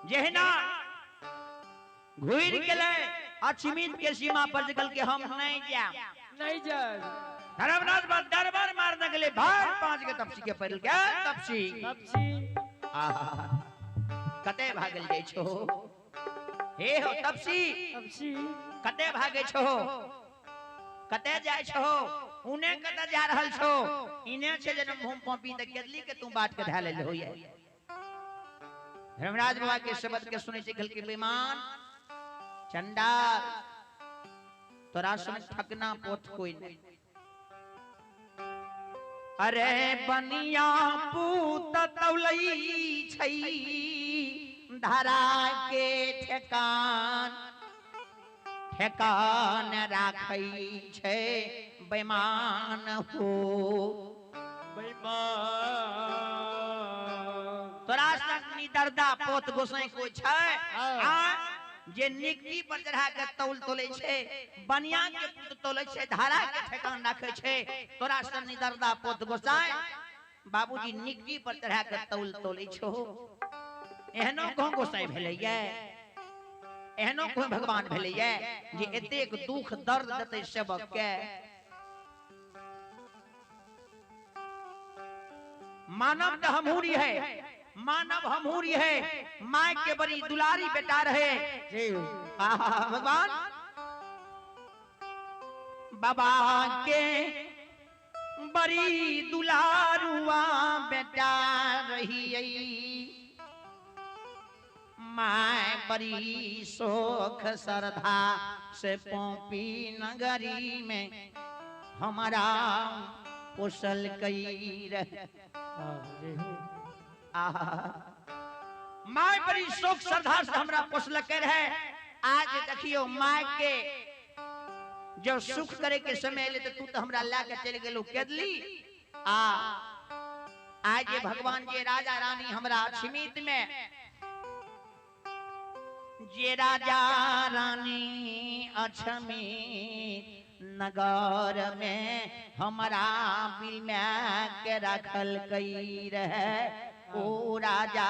जहना घुर गेले अछमीत के सीमा पर निकल के हम नहीं जा धर्मराज बात दरबार मारने के लिए भाग पांच के तपसी के पैर क्या तपसी कते भागल जाय छो हे हो तपसी कते भागे छो कते जाय छो उने कते जा रहल छो इने छे जन्म भूम पंपी त केदली के तू बाट के धा ले होय धर्मराज बाबा के शब्द के सुने से के बेईमान चंडाल तोरा सुन ठगना पोथ कोई नहीं अरे बनिया पूत तौलई छई धरा के ठेकान राखई छे बेईमान हो तोरा सनी दर्दा पोत गोसाई कोई छे जे निकटी पर चढ़ा के तौल तोले छे बनिया के पुत तोले छे धारा के ठेकान राखे छे तोरा सनी दर्दा पोत गोसाई बाबूजी निकटी पर चढ़ा के तौल तोले छो एहनो को गोसाई भेलैया एहनो को भगवान भेलैया जे एतेक दुख दर्द देते सबक के मानव त हमूरी है मानव हमूरी है माय के बड़ी दुलारी बेटा रहे भगवान बाबा के बड़ी दुलारुआ बेटा रही माय बड़ी शोक श्रद्धा से पोपी नगरी में हमारा कुशल कई रहे माय बड़ी शोक श्रद्धा से हमरा पोसल कर है आज देखियो माय के जो सुख करे के समय ले तो तू तो हमरा ला के चल गेलो केदली आज ये भगवान जे राजा रानी हमरा छिमित में जे राजा रानी अछमीत नगर में हमारा बिल में के रखल कई रहे ओ राजा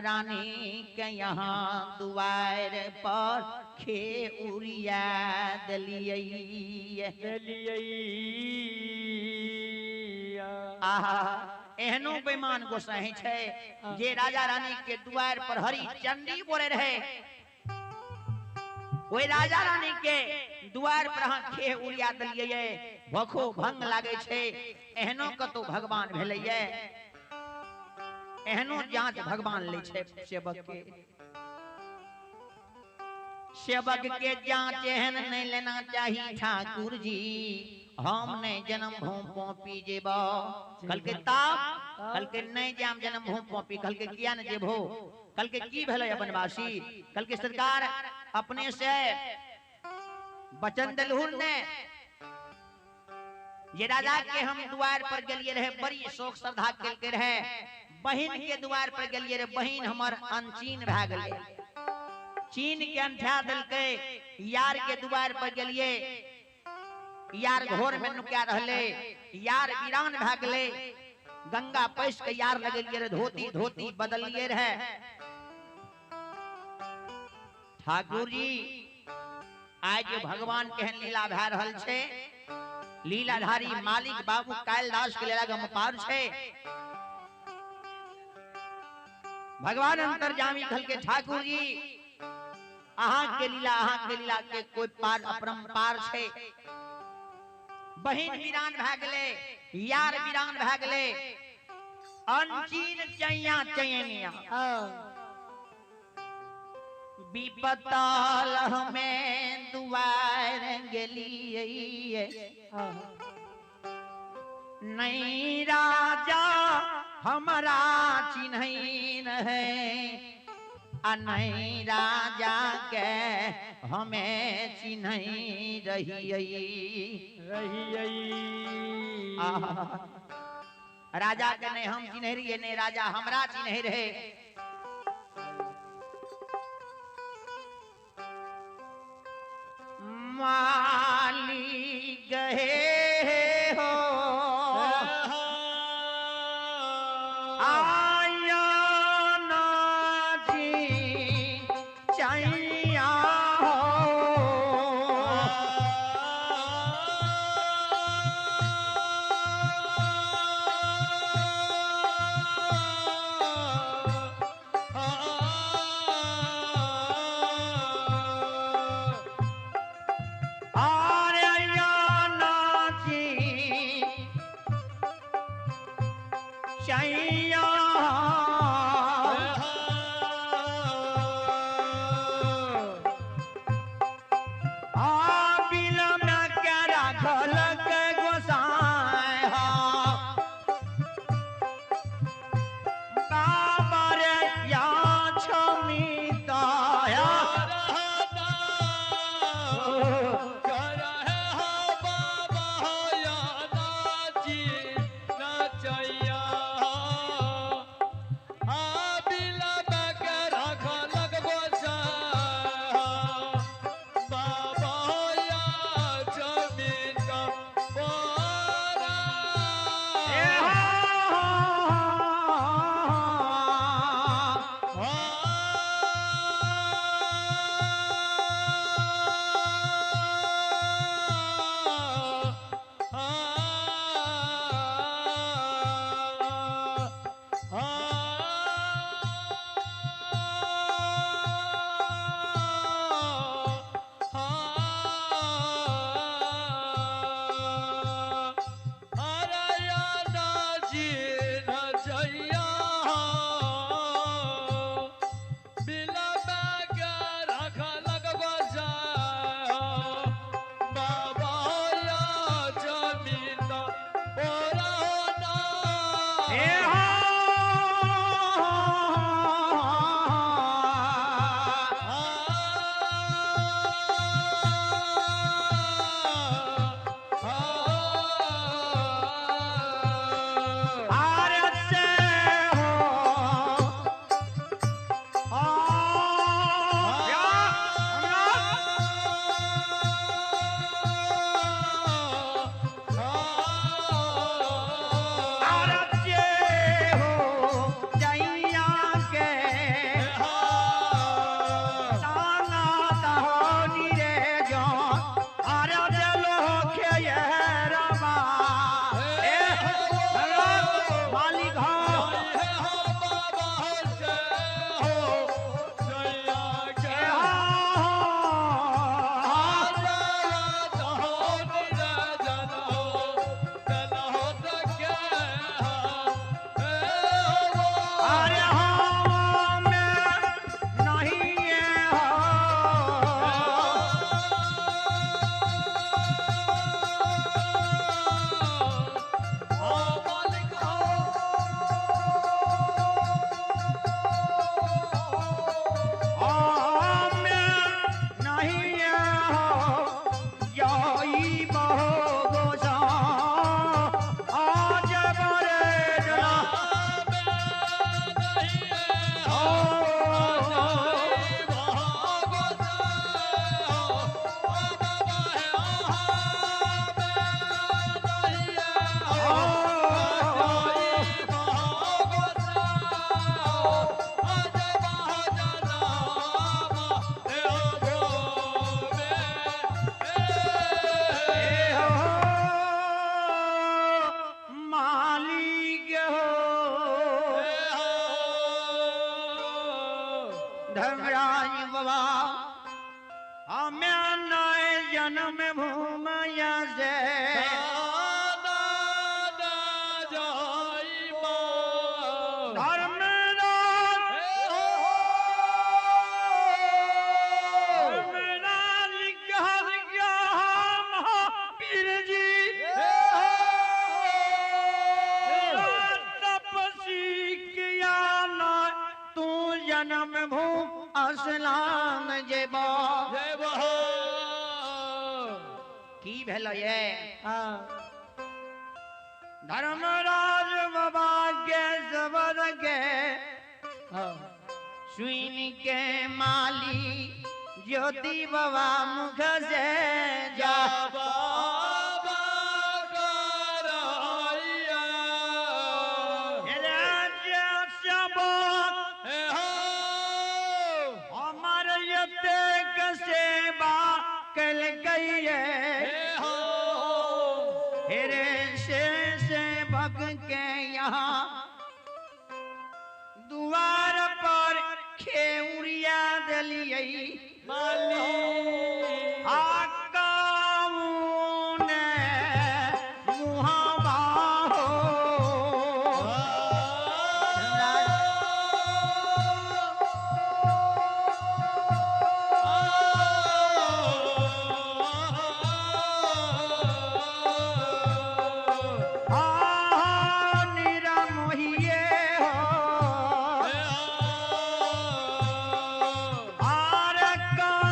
रानी के यहाँ दुआर पर खे उड़िया दलिए एहनो बेईमान गोसाई छे जे राजा रानी के द्वार पर हरी चंडी बोले रहे ओई राजा रानी के द्वार पर हां खे उड़िया दलिए भखो भंग लागे छे एहनो कतो भगवान भेलैया एहनो जांच भगवान ले छे सेवक के जांच एहन नहीं लेना चाहिए ठाकुर जी हम नहीं जन्म भूम पोपी जेबो कल के ताप कल के नहीं जाम जन्म भूम पोपी कल के किया न जेबो कल के की भेलै बनवासी कल के सरकार अपने से वचन दलहुन ने ये राजा के हम द्वार पर गेलिए रहे बड़ी शोक श्रद्धा के रहे बहिन के द्वार पर गेलिए रे बहिन हमर अनचीन भ गेलै चीन के अंठा दलके यार के द्वार पर गेलिए यार घोर में नुका रहले यार वीरान भ गेलै गंगा पैस के यार लगेलिए रे धोती धोती बदलिए रहे ठाकुर जी आज भगवान केहन लीला भै रहल छे लीलाधारी मालिक बाबू कालिदास के लीला गम पार छे भगवान अंतर्यामी खल के ठाकुर जी अहाँ के लीला के कोई पार अपरंपार छे बहिन वीरान भ गेले यार वीरान भ गेले अनचीन चैया चैनिया विपताल हमें दुआर गेलिए नहीं राजा हमारा चिन्हैन है नहीं राजा के हमें चिन्ह रही राजा के नहीं हम चिन्ह रही नहीं राजा हमरा चिन्ह रहे माली गए हो आया ना जी धर्मराज बाबा हमें नए जन्म भूमया से जन्म भूम असलान जेबा की भेल ये धर्मराज बाबा के जबर के सुन के माली ज्योति बाबा मुख से जा कल गई हेरे से भग के यहाँ द्वार पर खेउरिया दलिए माली God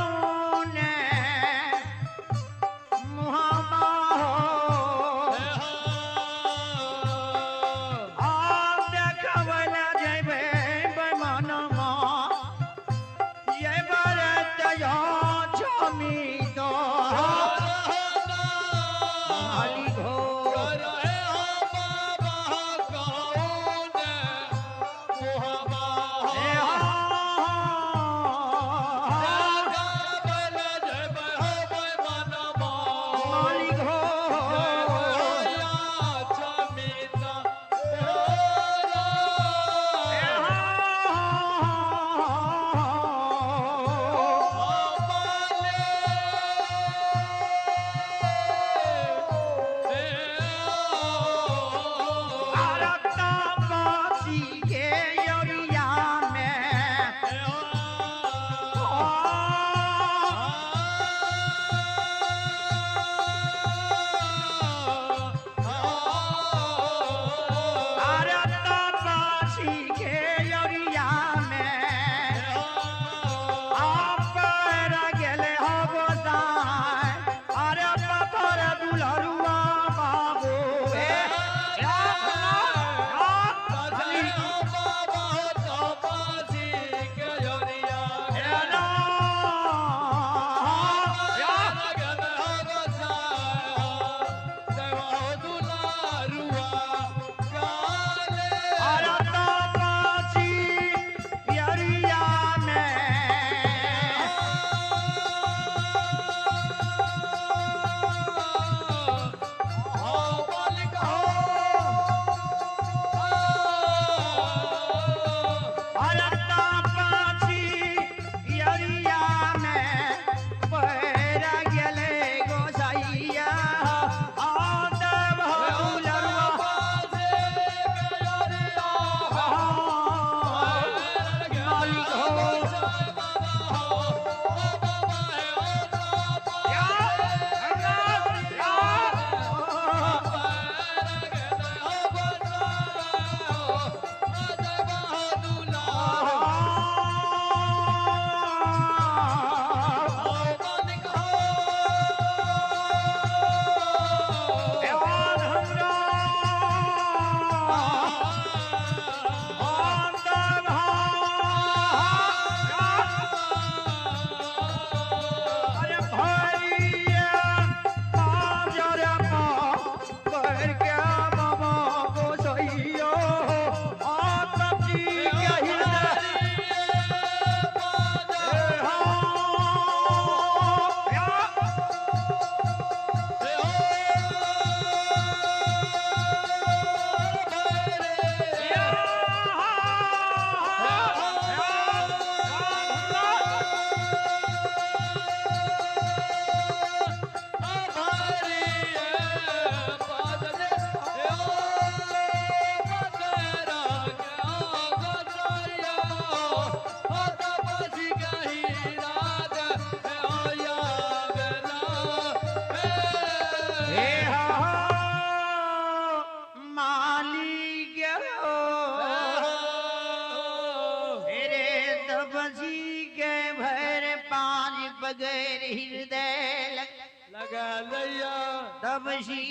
बगैर हृदय लगा लिया तबसी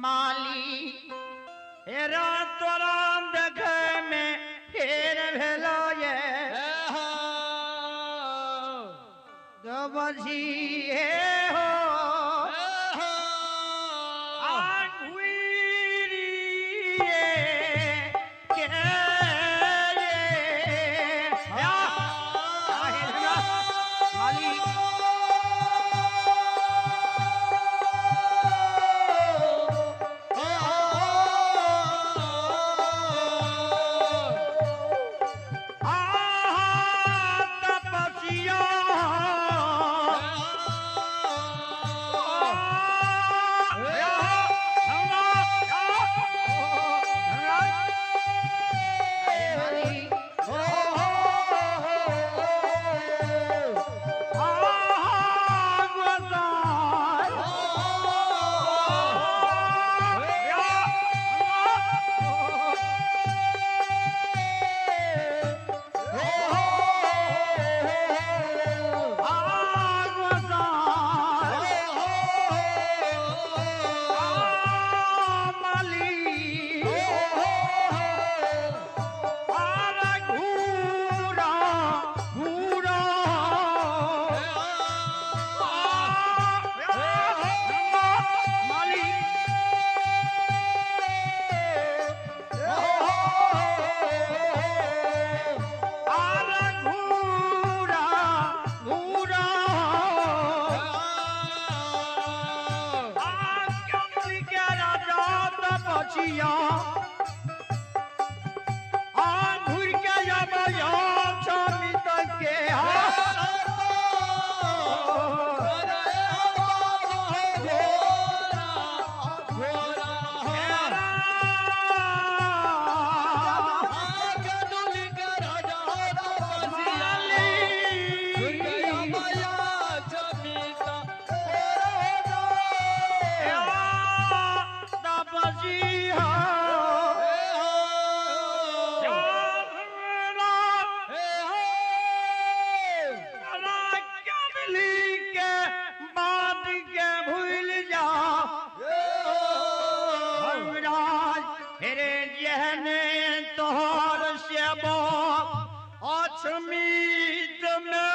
माली हेरा तोरा देखे में फेर भेलो ये तबसी हे हो अछमीत में